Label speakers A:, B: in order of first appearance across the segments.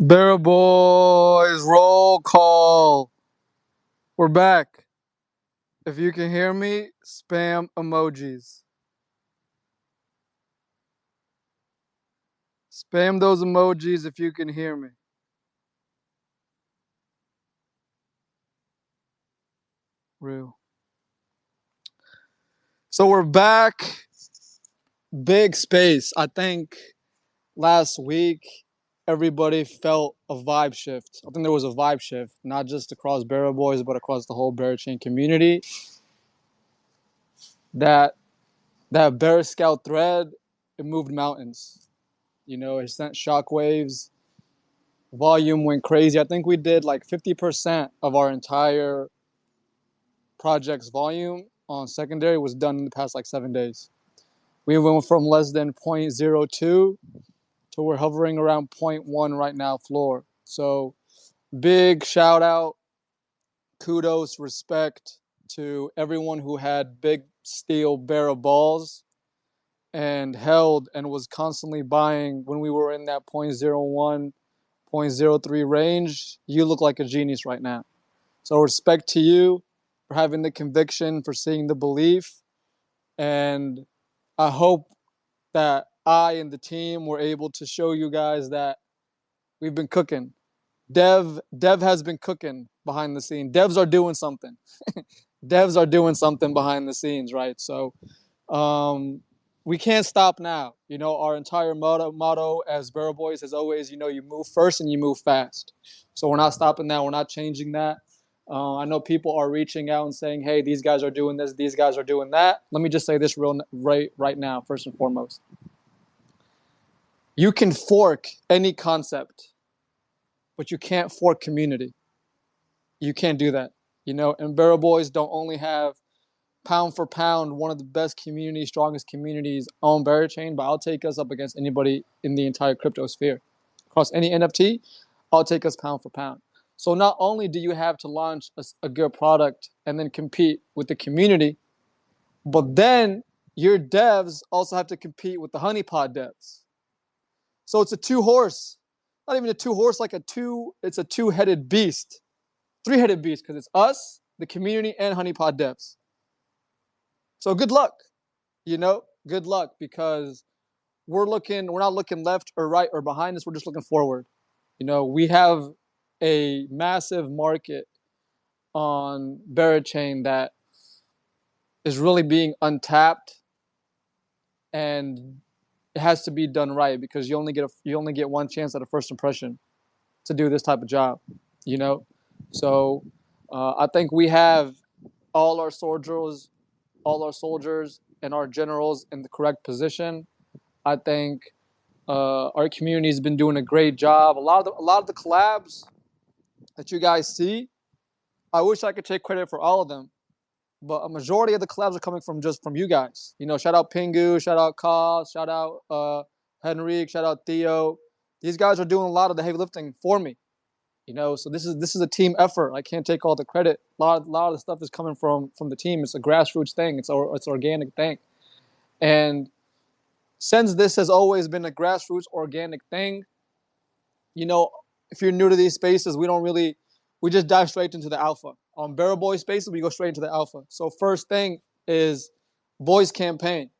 A: BeraBoyz, roll call. We're back. If you can hear me, spam emojis. Spam those emojis if you can hear me. Real. So we're back. Big space. I think last week everybody felt a vibe shift. I think there was a vibe shift, not just across BeraBoyz, but across the whole BeraChain community. That that Bear Scout thread, it moved mountains. It sent shockwaves. Volume went crazy. I think we did like 50% of our entire project's volume on secondary was done in the past like 7 days. We went from less than 0.02 to we're hovering around zero point 0.1 right now floor. So big shout out, kudos, respect to everyone who had big steel barrel balls and held and was constantly buying when we were in that 0.01, zero point 0.03 range. You look like a genius right now. So respect to you for having the conviction, for seeing the belief, and I hope that I and the team were able to show you guys that we've been cooking. Dev has been cooking behind the scenes. Devs are doing something. Devs are doing something behind the scenes, right? So we can't stop now. Our entire motto as BeraBoyz is always, you move first and you move fast. So we're not stopping that. We're not changing that. I know people are reaching out and saying, "Hey, these guys are doing this. These guys are doing that." Let me just say this right now, first and foremost. You can fork any concept, but you can't fork community. You can't do that. And BeraBoyz don't only have pound for pound one of the best communities, strongest communities on BeraChain, but I'll take us up against anybody in the entire crypto sphere. Across any NFT, I'll take us pound for pound. So not only do you have to launch a good product and then compete with the community, but then your devs also have to compete with the honeypot devs. So it's a two horse, not even a two horse, it's a two-headed beast, three-headed beast, because it's us, the community, and honeypot devs. So good luck, good luck, because we're not looking left or right or behind us. We're just looking forward. We have a massive market on BeraChain that is really being untapped, and it has to be done right because you only get one chance at a first impression to do this type of job. You know, so I think we have all our soldiers, and our generals in the correct position. I think our community has been doing a great job. A lot of the collabs that you guys see, I wish I could take credit for all of them, but a majority of the collabs are coming from you guys. Shout out Pingu, shout out Kaz, shout out Henrique, shout out Theo. These guys are doing a lot of the heavy lifting for me. So this is a team effort. I can't take all the credit. A lot of the stuff is coming from the team. It's a grassroots thing. It's organic thing. And since this has always been a grassroots organic thing, you know, if you're new to these spaces, we just dive straight into the alpha. On BeraBoy spaces, we go straight into the alpha. So first thing is boys campaign.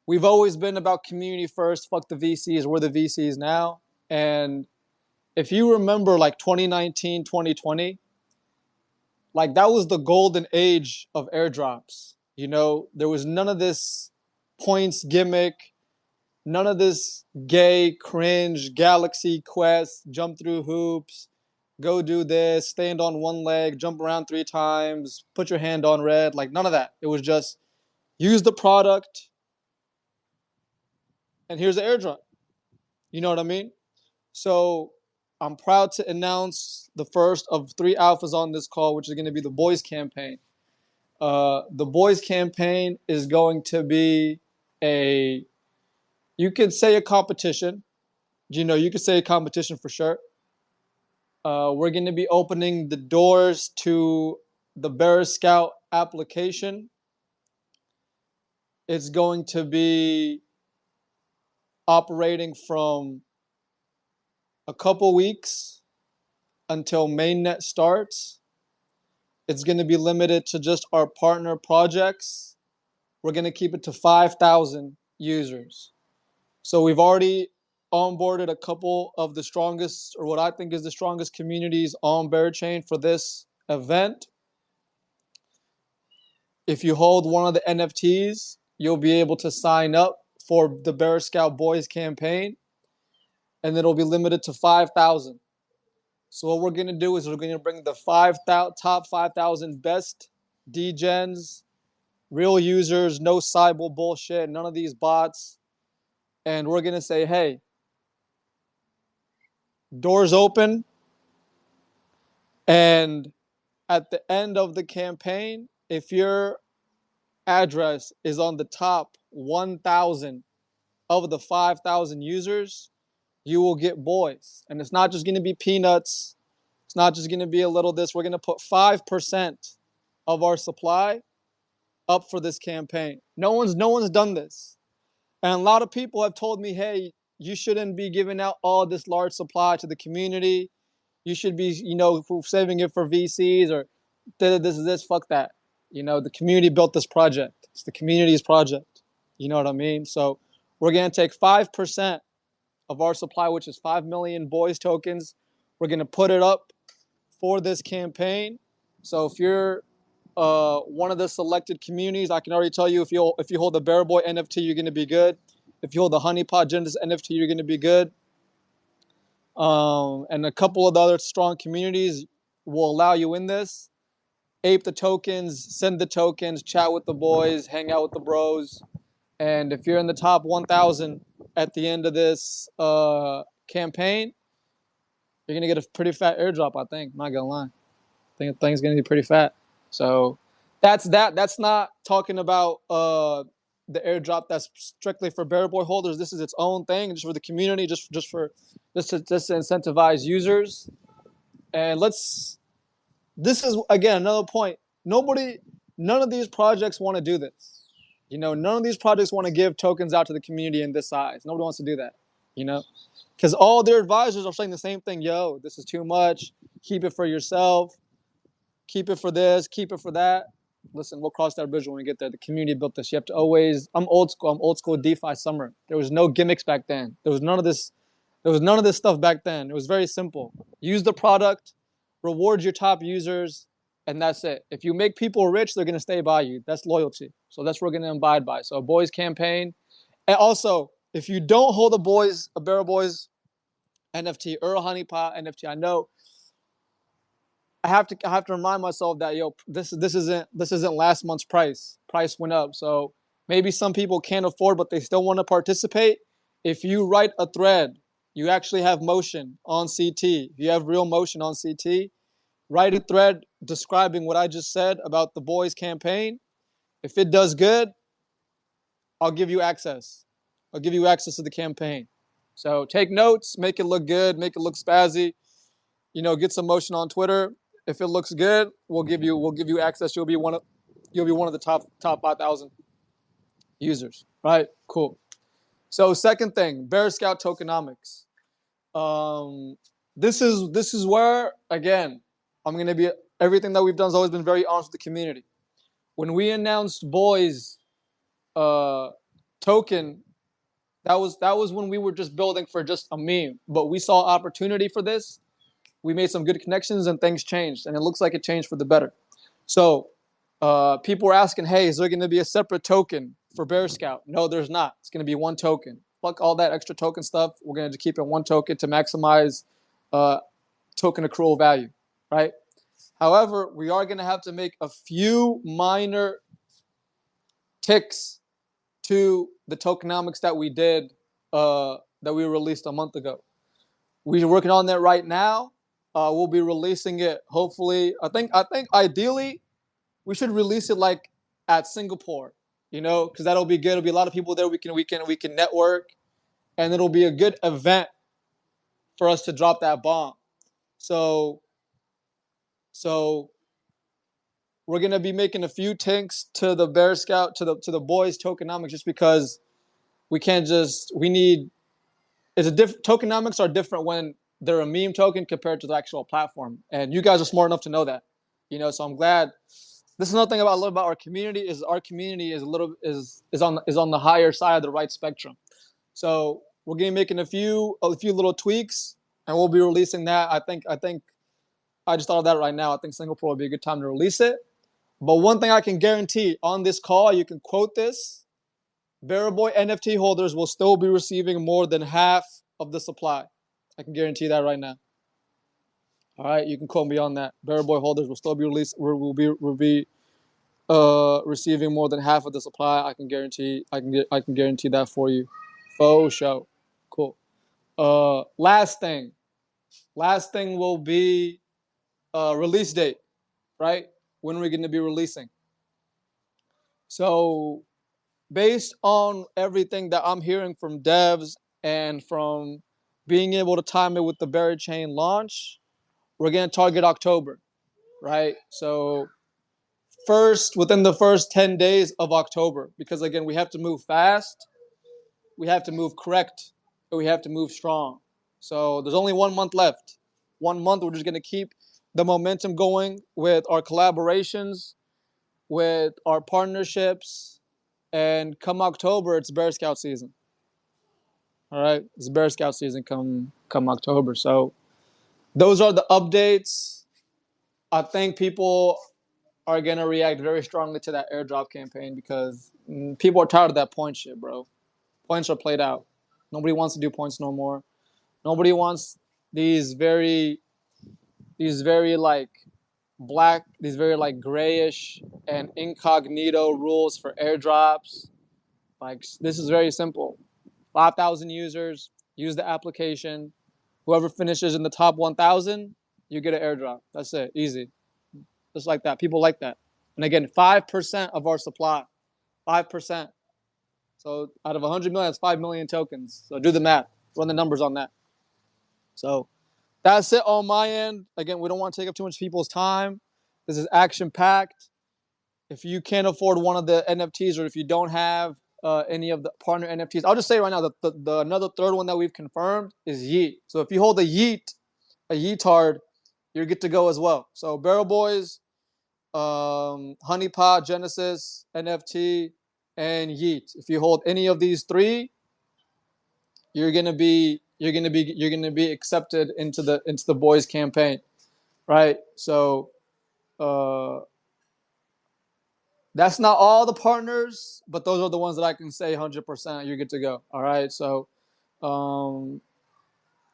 A: We've always been about community first. Fuck the VCs. We're the VCs now. And if you remember like 2019, 2020, like that was the golden age of airdrops. There was none of this points gimmick, none of this gay cringe galaxy quest, jump through hoops, go do this, stand on one leg, jump around 3 times, put your hand on red, like none of that. It was just use the product and here's the airdrop. You know what I mean? So I'm proud to announce the first of 3 alphas on this call, which is going to be the boys campaign. The boys campaign is going to be you could say a competition. You could say a competition for sure. We're going to be opening the doors to the Bear Scout application. It's going to be operating from a couple weeks until mainnet starts. It's going to be limited to just our partner projects. We're going to keep it to 5,000 users. So we've already onboarded a couple of the strongest, or what I think is the strongest communities on BeraChain for this event. If you hold one of the NFTs, you'll be able to sign up for the Bear Scout Boys campaign, and it'll be limited to 5,000. So what we're going to do is we're going to bring the top 5,000 best degens, real users, no cyber bullshit, none of these bots. And we're going to say, hey, doors open. And at the end of the campaign, if your address is on the top 1,000 of the 5,000 users, you will get boys. And it's not just going to be peanuts. It's not just going to be a little this. We're going to put 5% of our supply up for this campaign. No one's done this. And a lot of people have told me, hey, you shouldn't be giving out all this large supply to the community. You should be, saving it for VCs or this, fuck that. The community built this project. It's the community's project. You know what I mean? So we're going to take 5% of our supply, which is 5 million boys tokens. We're going to put it up for this campaign. So if you're one of the selected communities, I can already tell you if you hold the BeraBoy NFT, you're going to be good. If you hold the Honeypot Genesis NFT, you're going to be good. And a couple of the other strong communities will allow you in this. Ape the tokens, send the tokens, chat with the boys, hang out with the bros. And if you're in the top 1,000 at the end of this campaign, you're going to get a pretty fat airdrop, I think. I'm not going to lie. I think the thing's going to be pretty fat. So that's that. That's not talking about the airdrop that's strictly for BeraBoy holders. This is its own thing, just for the community, just to incentivize users. And this is, again, another point. None of these projects want to do this. None of these projects want to give tokens out to the community in this size. Nobody wants to do that, because all their advisors are saying the same thing. Yo, this is too much. Keep it for yourself. Keep it for this. Keep it for that. Listen, we'll cross that bridge when we get there. The community built this. You have to always. I'm old school. I'm old school DeFi summer. There was no gimmicks back then. There was none of this stuff back then. It was very simple. Use the product, reward your top users, and that's it. If you make people rich, they're going to stay by you. That's loyalty. So that's what we're going to abide by. So a boys campaign. And also, if you don't hold a BeraBoyz NFT or a Honeypot NFT, I know I have to remind myself that this isn't last month's price. Price went up. So maybe some people can't afford, but they still want to participate. If you write a thread, you actually have motion on CT. If you have real motion on CT, write a thread describing what I just said about the boys campaign. If it does good, I'll give you access. I'll give you access to the campaign. So take notes, make it look good, make it look spazzy. Get some motion on Twitter. If it looks good, we'll give you access. You'll be one of the top 5,000 users. Right? Cool. So second thing, Bear Scout tokenomics. This is where, again, I'm gonna be, everything that we've done has always been very honest with the community. When we announced Boys token, that was when we were just building for just a meme, but we saw opportunity for this. We made some good connections and things changed, and it looks like it changed for the better. So people were asking, hey, is there going to be a separate token for Bear Scout? No, there's not. It's going to be one token. Fuck all that extra token stuff. We're going to keep it one token to maximize token accrual value, right? However, we are going to have to make a few minor ticks to the tokenomics that we did, that we released a month ago. We're working on that right now. We'll be releasing it hopefully. I think ideally we should release it like at Singapore, because that'll be good. It'll be a lot of people there. We can network, and it'll be a good event for us to drop that bomb. So we're gonna be making a few tinks to the Bear Scout, to the boys tokenomics, just because we can't just, we need, tokenomics are different when they're a meme token compared to the actual platform. And you guys are smart enough to know that. So I'm glad. This is another thing I love about our community is our community is on the higher side of the right spectrum. So we're gonna be making a few little tweaks, and we'll be releasing that. I think I just thought of that right now. I think Singapore would be a good time to release it. But one thing I can guarantee on this call, you can quote this: BeraBoy NFT holders will still be receiving more than half of the supply. I can guarantee that right now. All right, you can quote me on that. BeraBoy holders will still be released. Will be receiving more than half of the supply. I can guarantee that for you. Faux show. Cool. Last thing will be release date, right? When are we going to be releasing? So based on everything that I'm hearing from devs and from being able to time it with the Berry Chain launch, we're going to target October, right? So within the first 10 days of October, because again, we have to move fast, we have to move correct, and we have to move strong. So there's only 1 month left. 1 month, we're just going to keep the momentum going with our collaborations, with our partnerships, and come October, it's Bear Scout season. All right, it's Bear Scout season come October. So those are the updates. I think people are going to react very strongly to that airdrop campaign because people are tired of that point shit, bro. Points are played out. Nobody wants to do points no more. Nobody wants these very like black, these very like grayish and incognito rules for airdrops. Like, this is very simple. 5,000 users, use the application. Whoever finishes in the top 1,000, you get an airdrop. That's it. Easy. Just like that. People like that. And again, 5% of our supply. 5%. So out of 100 million, that's 5 million tokens. So do the math. Run the numbers on that. So that's it on my end. Again, we don't want to take up too much people's time. This is action-packed. If you can't afford one of the NFTs or if you don't have any of the partner NFTs, I'll just say right now that the another third one that we've confirmed is Yeet. So if you hold a Yeetard, you're good to go as well. So BeraBoyz, Honeypot, Genesis, NFT, and Yeet. If you hold any of these three, you're gonna be accepted into the boys campaign, right? So that's not all the partners, but those are the ones that I can say 100% you're good to go. All right. So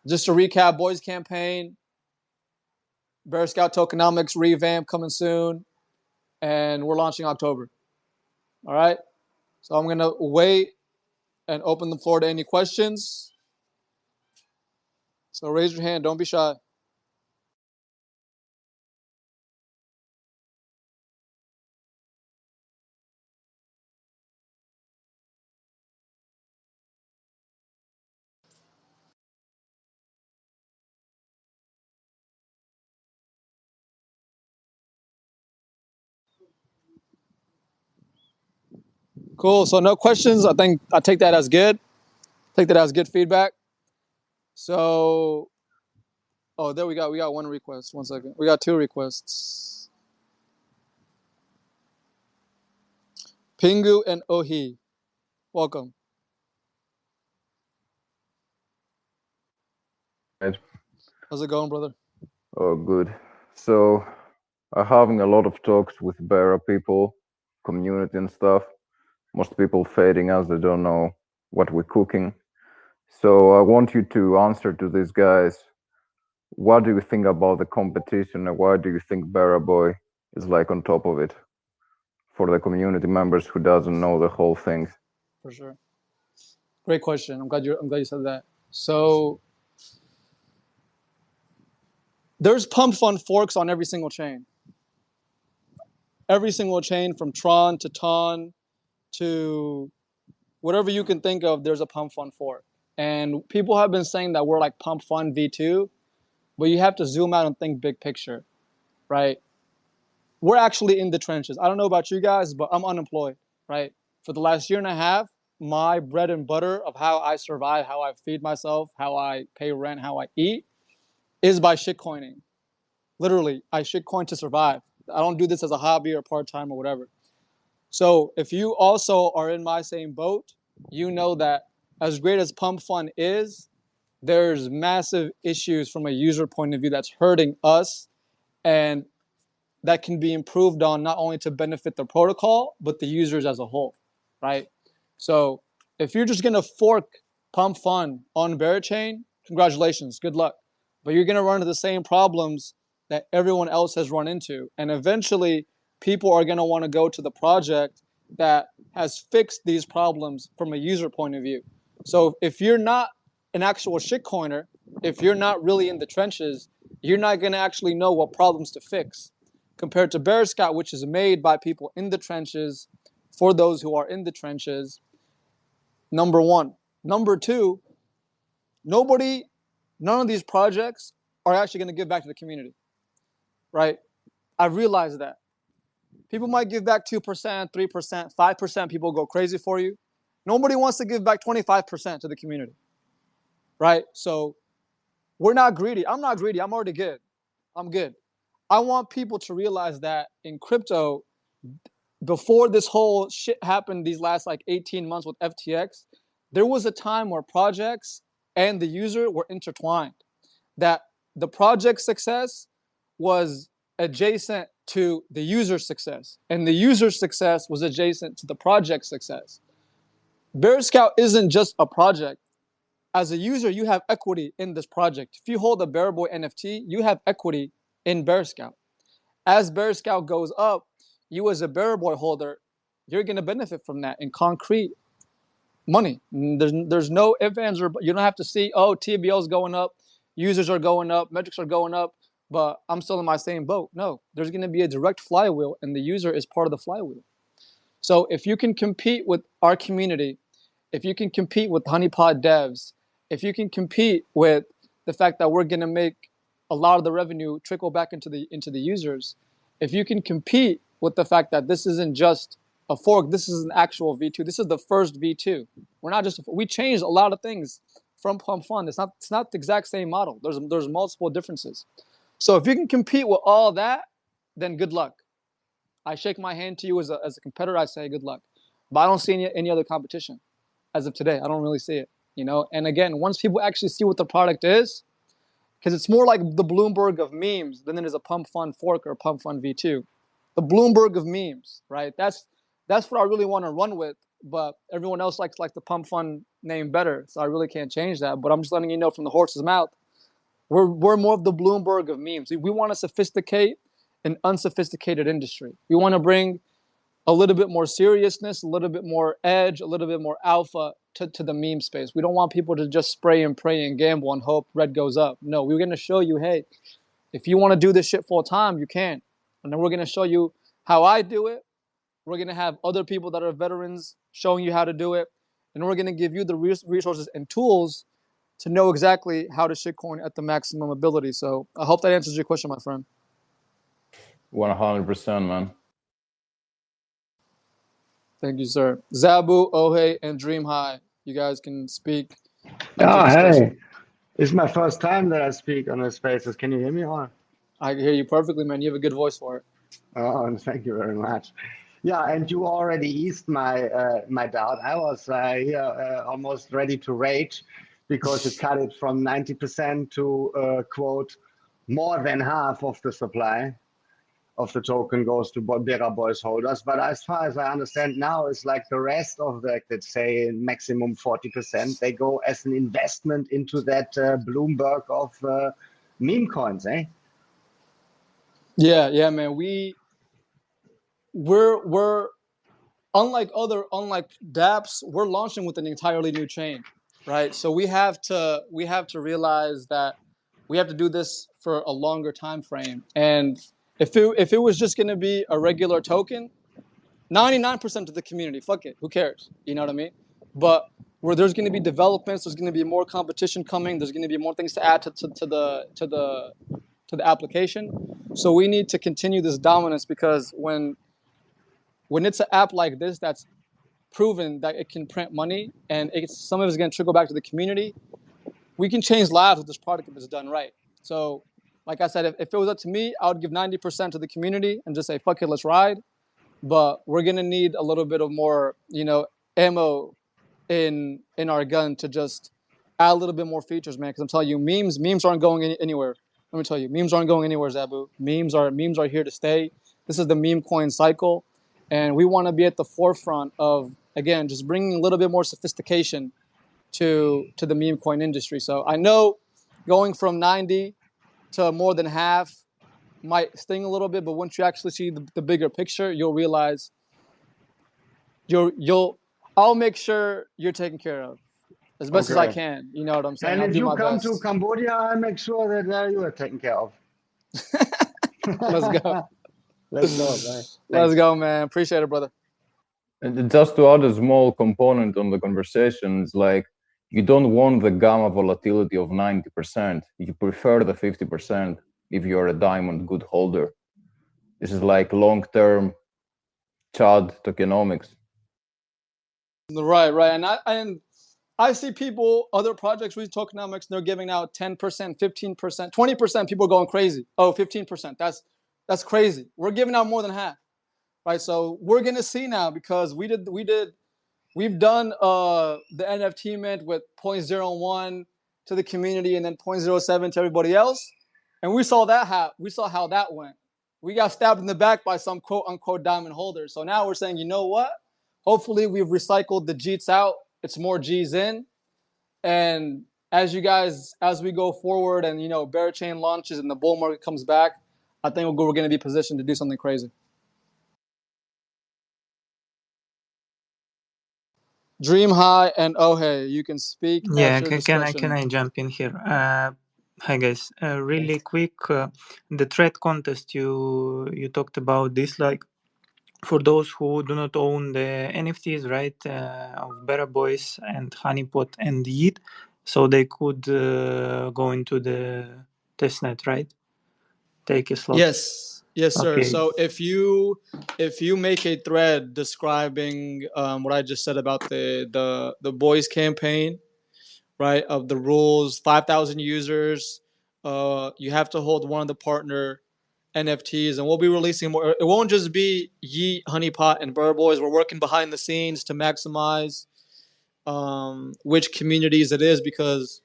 A: just to recap, boys campaign, Bear Scout tokenomics revamp coming soon, and we're launching October. All right. So I'm gonna wait and open the floor to any questions. So raise your hand. Don't be shy. Cool. So no questions. I think I take that as good. Take that as good feedback. So, there we got one request. 1 second. We got two requests. Pingu and Ohi, welcome.
B: Right.
A: How's it going, brother?
B: Oh, good. So, I'm having a lot of talks with Bera people, community and stuff. Most people fading as they don't know what we're cooking. So, I want you to answer to these guys. What do you think about the competition, and why do you think BeraBoy is like on top of it? For the community members who doesn't know the whole thing.
A: For sure. Great question. I'm glad you said that. So there's pump fund forks on every single chain. Every single chain from Tron to Ton to whatever you can think of, there's a pump fund fork. And people have been saying that we're like pump fund V2, but you have to zoom out and think big picture, right? We're actually in the trenches. I don't know about you guys, but I'm unemployed, right? For the last year and a half, my bread and butter of how I survive, how I feed myself, how I pay rent, how I eat, is by shitcoining. Literally, I shitcoin to survive. I don't do this as a hobby or part-time or whatever. So if you also are in my same boat, you know that as great as Pump Fun is, there's massive issues from a user point of view that's hurting us, and that can be improved on not only to benefit the protocol, but the users as a whole, right? So if you're just gonna fork Pump Fun on BeraChain, congratulations, good luck. But you're gonna run into the same problems that everyone else has run into. And eventually people are gonna wanna go to the project that has fixed these problems from a user point of view. So if you're not an actual shitcoiner, if you're not really in the trenches, you're not gonna actually know what problems to fix compared to Bear Scout, which is made by people in the trenches for those who are in the trenches. Number one. Number two, none of these projects are actually going to give back to the community, right? I realize that. People might give back 2%, 3%, 5%. People go crazy for you. Nobody wants to give back 25% to the community, right? So we're not greedy. I'm not greedy. I'm already good. I'm good. I want people to realize that in crypto, before this whole shit happened these last like 18 months with FTX, there was a time where projects and the user were intertwined. That the project success was adjacent to the user success, and the user success was adjacent to the project success. Bear Scout isn't just a project. As a user, you have equity in this project. If you hold a BeraBoy NFT, you have equity in Bear Scout. As Bear Scout goes up, you as a BeraBoy holder, you're going to benefit from that in concrete money. There's no ifs, ands, or you don't have to see, oh, TBL is going up, users are going up, metrics are going up, but I'm still in my same boat. No, there's going to be a direct flywheel, and the user is part of the flywheel. So if you can compete with our community, if you can compete with honeypot devs, if you can compete with the fact that we're going to make a lot of the revenue trickle back into the users, if you can compete with the fact that this isn't just a fork, this is an actual V2. This is the first V2. We changed a lot of things from Pump Fund. It's not the exact same model. There's multiple differences. So if you can compete with all that, then good luck. I shake my hand to you as a competitor. I say good luck, but I don't see any other competition as of today. I don't really see it, you know. And again, once people actually see what the product is, because it's more like the Bloomberg of memes than it is a Pump Fund fork or Pump Fund V2. The Bloomberg of memes, right? That's what I really want to run with. But everyone else likes the Pump Fund name better, so I really can't change that. But I'm just letting you know from the horse's mouth, we're more of the Bloomberg of memes. We want to sophisticate an unsophisticated industry. We want to bring a little bit more seriousness, a little bit more edge, a little bit more alpha to the meme space. We don't want people to just spray and pray and gamble and hope red goes up. No, we're going to show you, hey, if you want to do this shit full time, you can. And then we're going to show you how I do it. We're going to have other people that are veterans showing you how to do it. And we're going to give you the resources and tools to know exactly how to shitcoin at the maximum ability. So I hope that answers your question, my friend.
B: 100%, man.
A: Thank you, sir. Zabu, Ohe, and Dream High. You guys can speak.
C: Hey, it's my first time that I speak on the spaces. Can you hear me? Or?
A: I can hear you perfectly, man. You have a good voice for it.
C: Oh, thank you very much. Yeah, and you already eased my doubt. I was here almost ready to rage because you cut it from 90% to quote more than half of the supply of the token goes to BeraBoyz holders. But as far as I understand now, it's like the rest of the, let's say, maximum 40%, they go as an investment into that Bloomberg of meme coins, eh?
A: Yeah, man. We're unlike dApps, we're launching with an entirely new chain, right? So we have to realize that we have to do this for a longer time frame. And if it was just going to be a regular token, 99% of the community, fuck it, who cares? You know what I mean? But where there's going to be developments, there's going to be more competition coming, there's going to be more things to add to the application. So we need to continue this dominance, because when it's an app like this that's proven that it can print money and some of it's going to trickle back to the community, we can change lives with this product if it's done right. So, like I said, if it was up to me, I would give 90% to the community and just say, fuck it, let's ride. But we're gonna need a little bit of more, ammo in our gun to just add a little bit more features, man. Because I'm telling you, memes aren't going anywhere. Let me tell you, memes aren't going anywhere, Zabu. Memes are here to stay. This is the meme coin cycle, and we want to be at the forefront of, again, just bringing a little bit more sophistication to the meme coin industry. So I know going from 90 to more than half might sting a little bit, but once you actually see the bigger picture, you'll realize you'll I'll make sure you're taken care of as best as I
C: Okay.
A: can. You know what I'm saying?
C: And
A: I'll
C: if
A: do
C: you
A: my
C: come to
A: best.
C: Cambodia, I'll make sure that you are taken care of.
A: Let's go.
C: Let's go, man.
A: Let's
C: Thanks.
A: go, man. Appreciate it, brother.
B: And just to add a small component on the conversation, it's like you don't want the gamma volatility of 90%. You prefer the 50% if you're a diamond good holder. This is like long-term Chad tokenomics.
A: Right. And I see people, other projects with tokenomics, they're giving out 10%, 15%, 20%. People are going crazy. Oh, 15%. That's crazy. We're giving out more than half. Right. So we're gonna see now because we've done the NFT mint with 0.01 to the community and then 0.07 to everybody else. And we saw how that went. We got stabbed in the back by some quote unquote diamond holders. So now we're saying, you know what? Hopefully we've recycled the Jeets out. It's more G's in. And as we go forward and, BeraChain launches and the bull market comes back, I think we're going to be positioned to do something crazy. Dream High and Ohe, you can speak
D: Yeah,
A: at your discretion.
D: can I jump in here? Hi guys, really quick. The thread contest you talked about this, like for those who do not own the NFTs, right? Of BeraBoyz and Honeypot and Yeet, so they could go into the testnet, right? Take a slot.
A: Yes, sir.
D: Okay.
A: So if you make a thread describing what I just said about the boys campaign, right? Of the rules, 5,000 users, you have to hold one of the partner NFTs, and we'll be releasing more. It won't just be Yeet, Honeypot, and BeraBoyz. We're working behind the scenes to maximize which communities it is because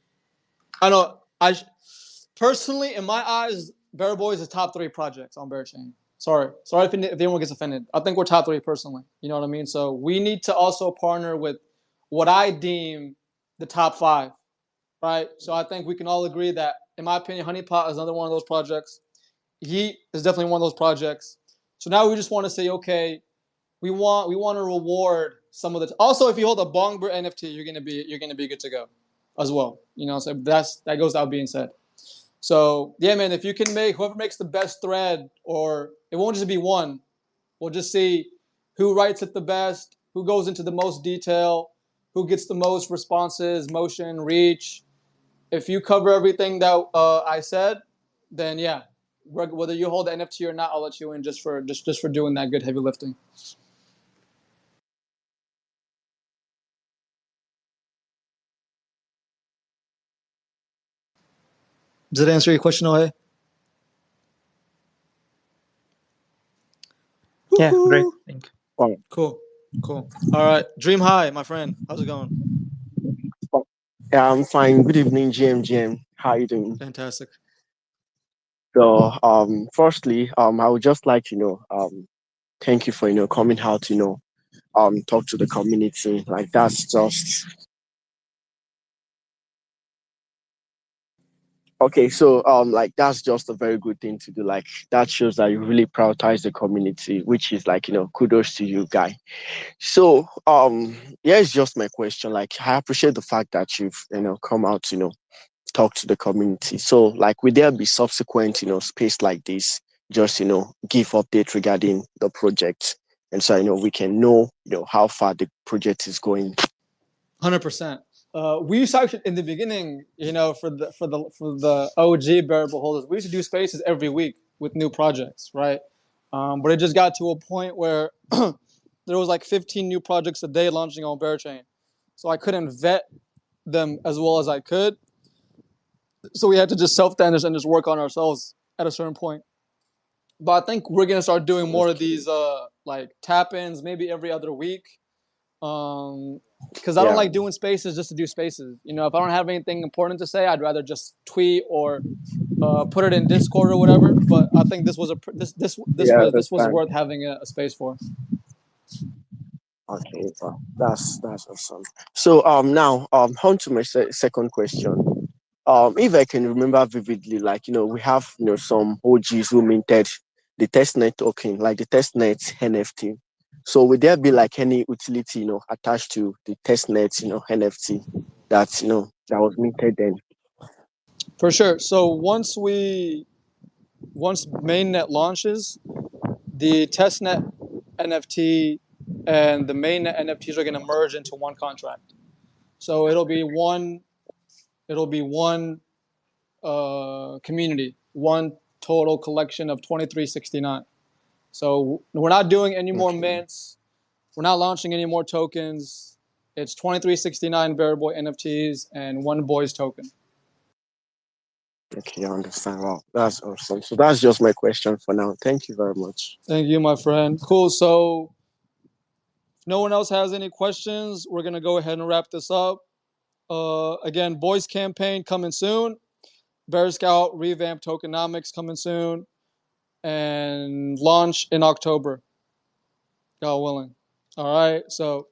A: personally, in my eyes, BeraBoyz is top 3 projects on BeraChain. Sorry if anyone gets offended. I think we're top 3 personally. You know what I mean? So we need to also partner with what I deem the top 5, right? So I think we can all agree that, in my opinion, Honeypot is another one of those projects. Yeet is definitely one of those projects. So now we just want to say, okay, we want to reward some of the. Also, if you hold a Bongbird NFT, you're gonna be good to go, as well. So that goes without being said. So yeah, man, if you can make whoever makes the best thread, or it won't just be one, we'll just see who writes it the best, who goes into the most detail, who gets the most responses, motion, reach. If you cover everything that I said, then yeah, whether you hold the NFT or not, I'll let you in just for doing that good heavy lifting. Does that answer your question, Ohe?
D: Yeah, great. Thank you.
A: Cool. All right, Dream High, my friend. How's it going?
E: Yeah, I'm fine. Good evening, GM. How you doing?
A: Fantastic.
E: So, firstly, I would just like to thank you for coming out to talk to the community. Like that's just okay. So, like that's just a very good thing to do. Like that shows that you really prioritize the community, which is like kudos to you, guy. So, yeah, it's just my question. Like, I appreciate the fact that you've come out talk to the community. So like will there be subsequent, space like this, just give update regarding the project and so we can know, how far the project is going.
A: 100%. We used to actually in the beginning, for the OG bearable holders, we used to do spaces every week with new projects, right? But it just got to a point where there was like 15 new projects a day launching on BeraChain, so I couldn't vet them as well as I could. So we had to just self-manage and just work on ourselves at a certain point. But I think we're gonna start doing more of these like tap-ins, maybe every other week. Because I don't
E: Yeah.
A: like doing spaces just to do spaces. You know, if I don't have anything important to say, I'd rather just tweet or put it in Discord or whatever. But I think this was
E: Yeah, I
A: this was
E: understand.
A: worth having a space for.
E: Okay, well, that's awesome. So now on to my second question. If I can remember vividly, like we have some OGs who minted the testnet token, like the testnet NFT. So would there be like any utility attached to the testnet NFT that that was minted then?
A: For sure. So once mainnet launches, the testnet NFT and the mainnet NFTs are going to merge into one contract. So it'll be one community, one total collection of 2369. So we're not doing any more
E: Okay.
A: mints. We're not launching any more tokens. It's 2369 BeraBoy NFTs and one boys token.
E: Okay, I understand. Wow, that's awesome. So that's just my question for now. Thank you very much.
A: Thank you, my friend. Cool. So if no one else has any questions, we're going to go ahead and wrap this up. Again, boys campaign coming soon. Bear Scout revamped tokenomics coming soon. And launch in October. God willing. All right. So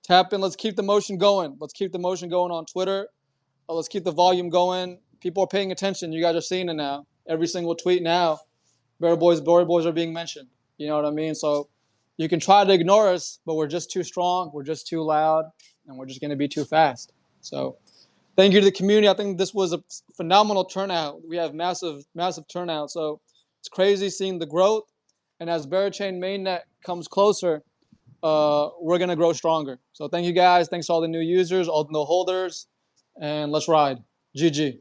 A: tap in. Let's keep the motion going. Let's keep the motion going on Twitter. Let's keep the volume going. People are paying attention. You guys are seeing it now. Every single tweet now, BeraBoyz are being mentioned. You know what I mean? So you can try to ignore us, but we're just too strong. We're just too loud, and we're just going to be too fast. So thank you to the community. I think this was a phenomenal turnout. We have massive, massive turnout. So it's crazy seeing the growth. And as Berachain mainnet comes closer, we're going to grow stronger. So thank you guys. Thanks to all the new users, all the no holders, and let's ride. GG.